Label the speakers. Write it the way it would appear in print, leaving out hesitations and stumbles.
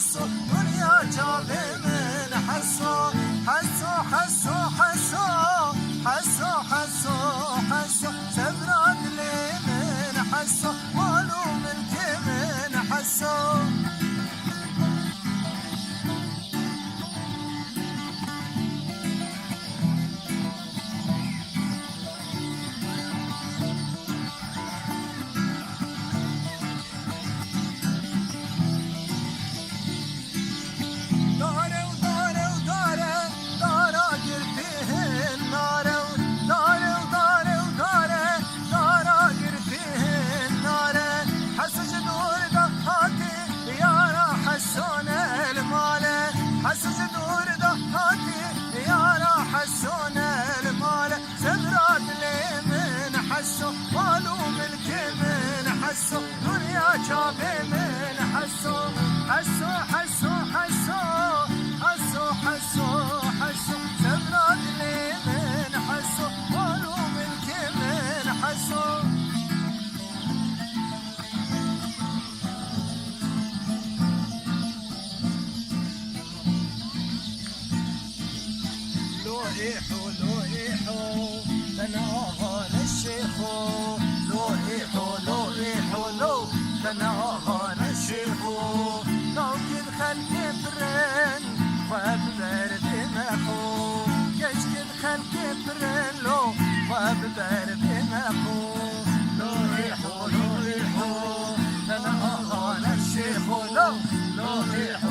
Speaker 1: حسو دنیا چاوی من حسو حسو حسو حسو حسو حسو حسو سبراد لي من حسو مالو ملك من حسو حسس دور ضحاتي يا راح حسون المال سبرات لي من حسو مالو ملك من حسو دنيا شابي من حسو حسو حسو حسو حسو حسو حسو سبرات لي من حسو مالو ملك من حسو لو إيحو أنا أهان الشيخو لو أنا أهان الشيخو لو كد خلق برن وببرد مخو كش كد خلق برن لو وببرد مخو لو إيحو أنا أهان الشيخو لو إيحو